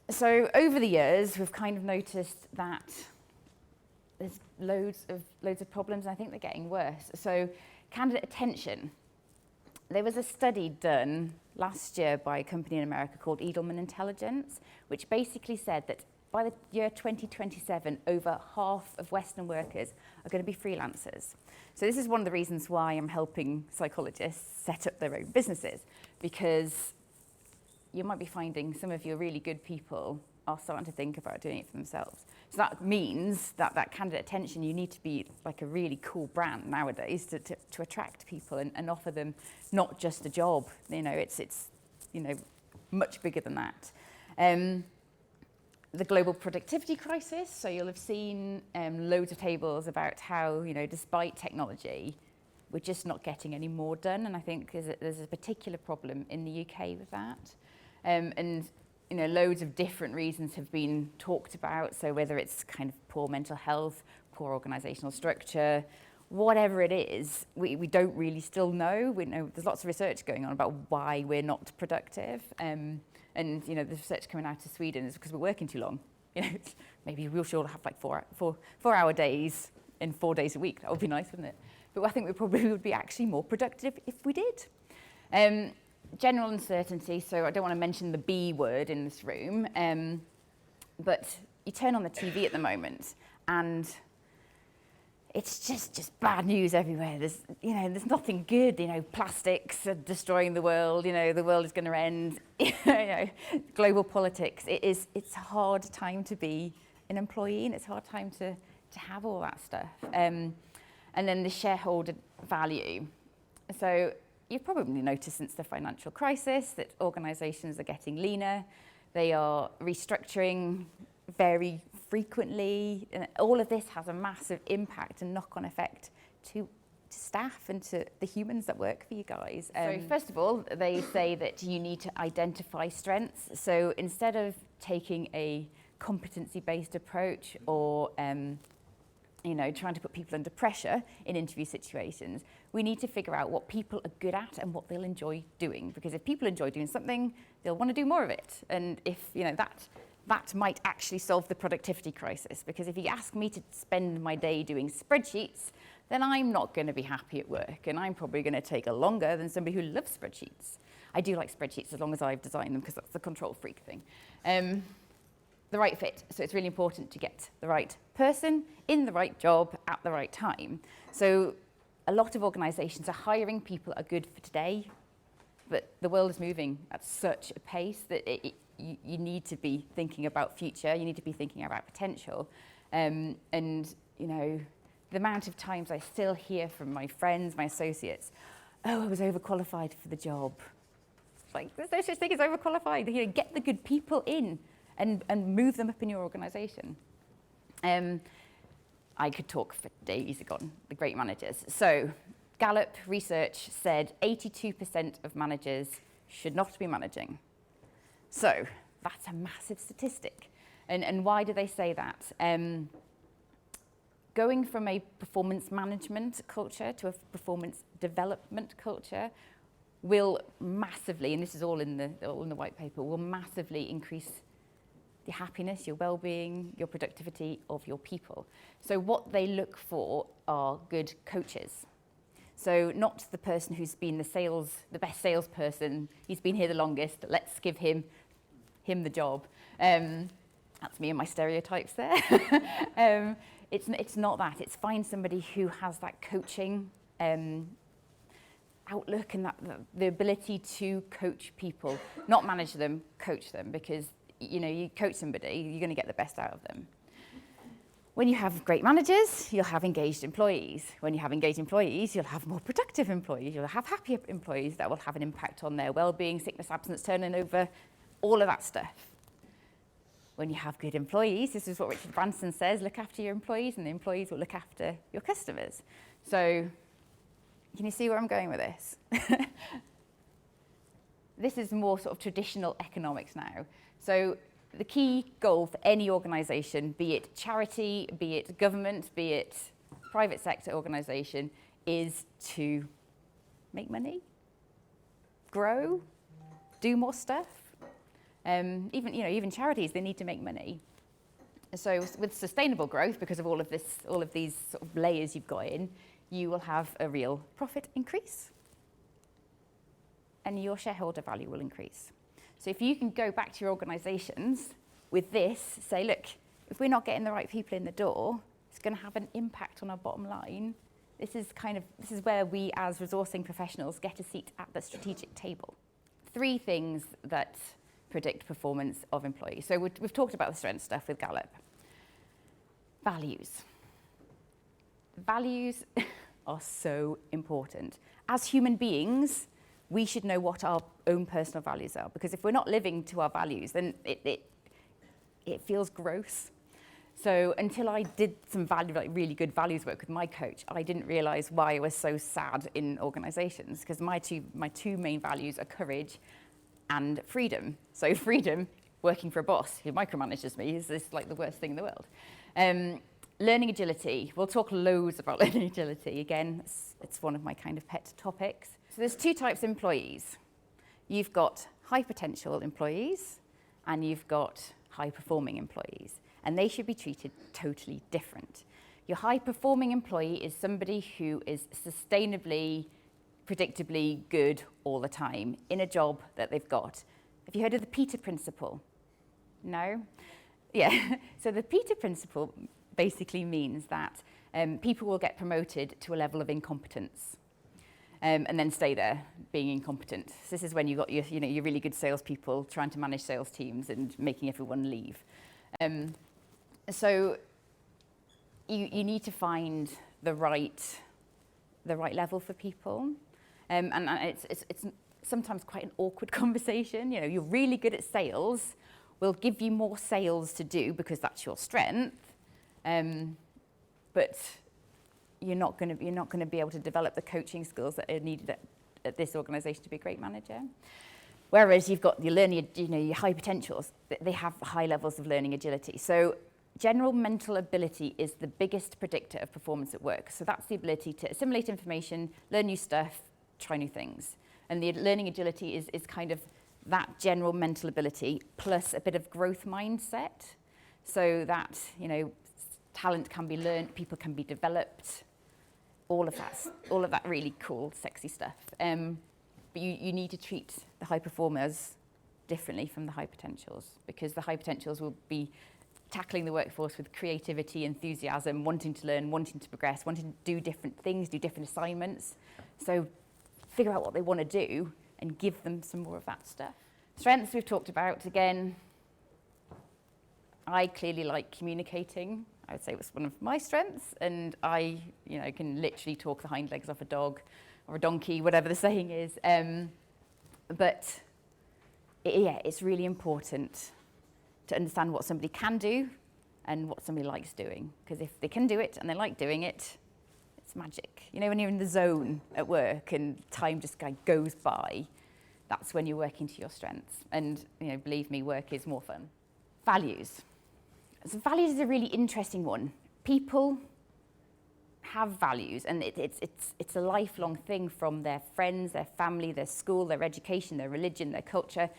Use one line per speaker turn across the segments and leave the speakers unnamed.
So over the years, we've kind of noticed that there's loads of problems, and I think they're getting worse. So candidate attention. There was a study done last year by a company in America called Edelman Intelligence, which basically said that by the year 2027, over half of Western workers are going to be freelancers. So this is one of the reasons why I'm helping psychologists set up their own businesses, because you might be finding some of your really good people are starting to think about doing it for themselves. So that means that candidate attention, you need to be like a really cool brand nowadays to attract people and offer them not just a job. You know, it's much bigger than that. The global productivity crisis. So you'll have seen loads of tables about how, despite technology, we're just not getting any more done. And I think there's a particular problem in the UK with that. And loads of different reasons have been talked about. So whether it's kind of poor mental health, poor organizational structure, whatever it is, we don't really still know. We know there's lots of research going on about why we're not productive. And the research coming out of Sweden is because we're working too long. Maybe we should all have like 4-hour days in 4 days a week. That would be nice, wouldn't it? But I think we probably would be actually more productive if we did. General uncertainty, so I don't want to mention the B word in this room, but you turn on the TV at the moment and it's just bad news everywhere. There's nothing good. Plastics are destroying the world. The world is going to end. Global politics. It's a hard time to be an employee, and it's a hard time to have all that stuff. And then the shareholder value. So you've probably noticed since the financial crisis that organisations are getting leaner. They are restructuring very frequently, and all of this has a massive impact and knock-on effect to staff and to the humans that work for you guys. So first of all, they say that you need to identify strengths. So instead of taking a competency-based approach or trying to put people under pressure in interview situations, we need to figure out what people are good at and what they'll enjoy doing. Because if people enjoy doing something, they'll want to do more of it. And if that might actually solve the productivity crisis. Because if you ask me to spend my day doing spreadsheets, then I'm not going to be happy at work, and I'm probably going to take a longer than somebody who loves spreadsheets. I do like spreadsheets as long as I've designed them, because that's the control freak thing. The right fit. So it's really important to get the right person in the right job at the right time. So a lot of organisations are hiring people that are good for today, but the world is moving at such a pace that you need to be thinking about future, you need to be thinking about potential. The amount of times I still hear from my friends, my associates, oh, I was overqualified for the job. Like, there's no such thing as overqualified. Get the good people in and move them up in your organisation. I could talk for days on the great managers. So Gallup research said 82% of managers should not be managing. So that's a massive statistic. And why do they say that? Going from a performance management culture to a performance development culture will massively, and this is all in the white paper, will massively increase your happiness, your well-being, your productivity of your people. So what they look for are good coaches. So not the person who's been the best salesperson, he's been here the longest, let's give him the job. That's me and my stereotypes there. It's not that. It's find somebody who has that coaching outlook and the ability to coach people, not manage them, coach them, because you coach somebody, you're going to get the best out of them. When you have great managers, you'll have engaged employees. When you have engaged employees, you'll have more productive employees. You'll have happier employees that will have an impact on their well-being, sickness, absence, turnover, all of that stuff. When you have good employees, this is what Richard Branson says, look after your employees and the employees will look after your customers. So can you see where I'm going with this? This is more sort of traditional economics now. So the key goal for any organisation, be it charity, be it government, be it private sector organisation, is to make money, grow, do more stuff. Even charities, they need to make money. So with sustainable growth, because of all of these sort of layers you've got in, you will have a real profit increase and your shareholder value will increase. So if you can go back to your organisations with this, say, look, if we're not getting the right people in the door, it's going to have an impact on our bottom line. This is where we as resourcing professionals get a seat at the strategic table. 3 things that predict performance of employees. So we've talked about the strength stuff with Gallup. Values. Values are so important. As human beings, we should know what our own personal values are, because if we're not living to our values, then it feels gross. So until I did some really good values work with my coach, I didn't realize why I was so sad in organizations, because my two main values are courage and freedom. So freedom, working for a boss who micromanages me, is like the worst thing in the world. Learning agility. We'll talk loads about learning agility. Again, it's one of my kind of pet topics. So there's 2 types of employees. You've got high potential employees and you've got high performing employees. And they should be treated totally different. Your high performing employee is somebody who is sustainably, predictably good all the time in a job that they've got. Have you heard of the Peter Principle? No? Yeah. So the Peter Principle basically means that people will get promoted to a level of incompetence and then stay there being incompetent. So this is when you've got your really good salespeople trying to manage sales teams and making everyone leave. So you need to find the right level for people. And it's sometimes quite an awkward conversation. You're really good at sales. We'll give you more sales to do because that's your strength. But you're not going to be able to develop the coaching skills that are needed at this organisation to be a great manager. Whereas you've got your learning, your high potentials, they have high levels of learning agility. So general mental ability is the biggest predictor of performance at work. So that's the ability to assimilate information, learn new stuff, try new things. And the learning agility is kind of that general mental ability plus a bit of growth mindset, so that talent can be learned, people can be developed, all of that really cool, sexy stuff. But you need to treat the high performers differently from the high potentials, because the high potentials will be tackling the workforce with creativity, enthusiasm, wanting to learn, wanting to progress, wanting to do different things, do different assignments. So figure out what they want to do and give them some more of that stuff. Strengths we've talked about. Again, I clearly like communicating. I would say it was one of my strengths, and I can literally talk the hind legs off a dog or a donkey, whatever the saying is. But it's really important to understand what somebody can do and what somebody likes doing. Because if they can do it and they like doing it, it's magic. When you're in the zone at work and time just goes by, that's when you're working to your strengths. And believe me, work is more fun. Values. So values is a really interesting one. People have values, and it's a lifelong thing from their friends, their family, their school, their education, their religion, their culture,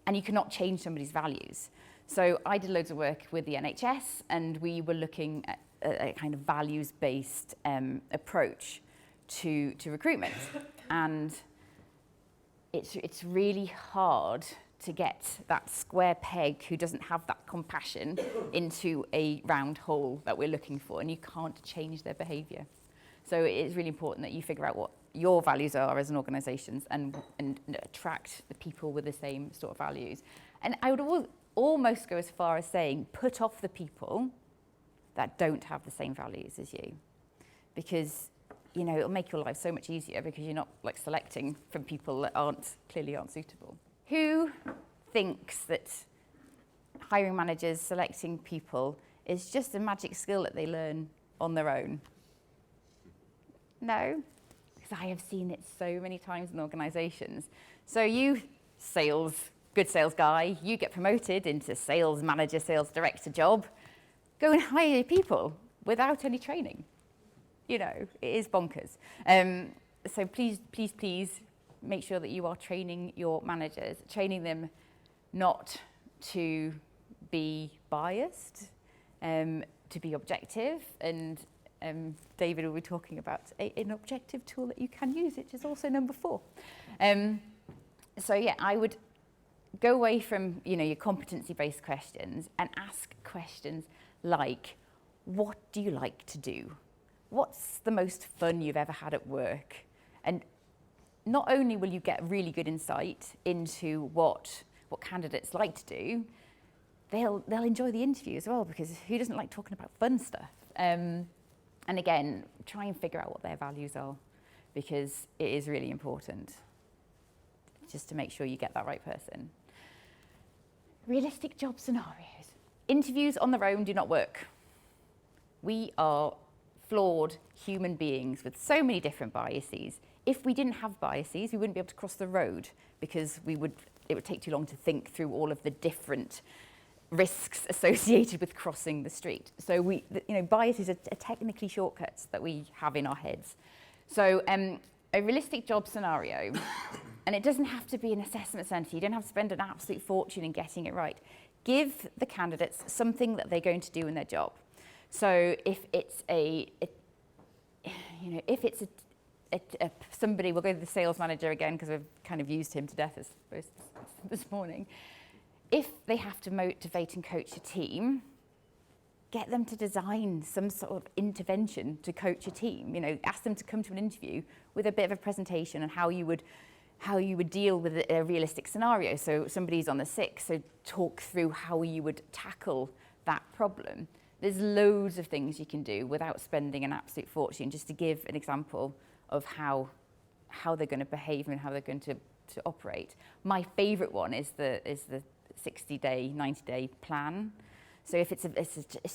and you cannot change somebody's values. So I did loads of work with the NHS, and we were looking at a kind of values-based approach to recruitment. And it's really hard to get that square peg who doesn't have that compassion into a round hole that we're looking for, and you can't change their behaviour. So it is really important that you figure out what your values are as an organisation and attract the people with the same sort of values. And I would almost go as far as saying put off the people that don't have the same values as you, because it'll make your life so much easier, because you're not selecting from people that clearly aren't suitable. Who thinks that hiring managers selecting people is just a magic skill that they learn on their own? No, because I have seen it so many times in organisations. So you, good sales guy, you get promoted into sales manager, sales director job, go and hire people without any training. It is bonkers. So please make sure that you are training your managers, training them not to be biased, to be objective, and David will be talking about an objective tool that you can use, which is also number 4. So yeah, I would go away from your competency-based questions and ask questions like, what do you like to do? What's the most fun you've ever had at work? And not only will you get really good insight into what candidates like to do, they'll enjoy the interview as well, because who doesn't like talking about fun stuff? And again, try and figure out what their values are, because it is really important just to make sure you get that right person. Realistic job scenarios. Interviews on their own do not work. We are flawed human beings with so many different biases. If we didn't have biases, we wouldn't be able to cross the road, because it would take too long to think through all of the different risks associated with crossing the street. So biases are technically shortcuts that we have in our heads. So a realistic job scenario, and it doesn't have to be an assessment centre. You don't have to spend an absolute fortune in getting it right. Give the candidates something that they're going to do in their job. So if it's somebody, we'll go to the sales manager again, because we've kind of used him to death, I suppose, this morning. If they have to motivate and coach a team, get them to design some sort of intervention to coach a team. Ask them to come to an interview with a bit of a presentation on how you would deal with a realistic scenario. So somebody's on the sick, so talk through how you would tackle that problem. There's loads of things you can do without spending an absolute fortune, just to give an example of how they're going to behave and how they're going to operate. My favourite one is the 60-day, 90-day plan. So if it's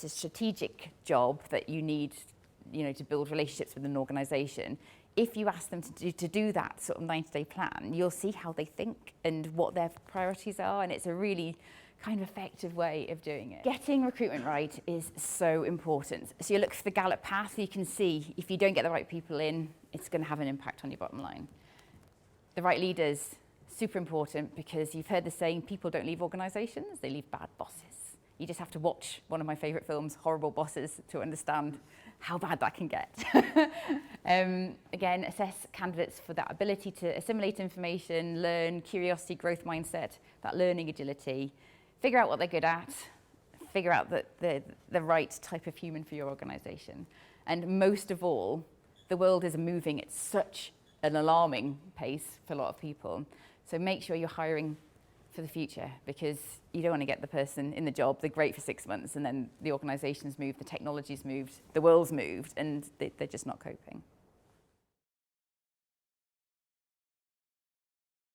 a strategic job that you need, to build relationships with an organisation, if you ask them to do that sort of 90-day plan, you'll see how they think and what their priorities are, and it's a really kind of effective way of doing it. Getting recruitment right is so important. So you look for the Gallup path, you can see if you don't get the right people in, it's going to have an impact on your bottom line. The right leaders, super important, because you've heard the saying, people don't leave organisations, they leave bad bosses. You just have to watch one of my favourite films, Horrible Bosses, to understand how bad that can get. Again, assess candidates for that ability to assimilate information, learn, curiosity, growth mindset, that learning agility. Figure out what they're good at, figure out the right type of human for your organisation. And most of all, the world is moving at such an alarming pace for a lot of people. So make sure you're hiring for the future, because you don't want to get the person in the job, they're great for 6 months, and then the organisation's moved, the technology's moved, the world's moved, and they're just not coping.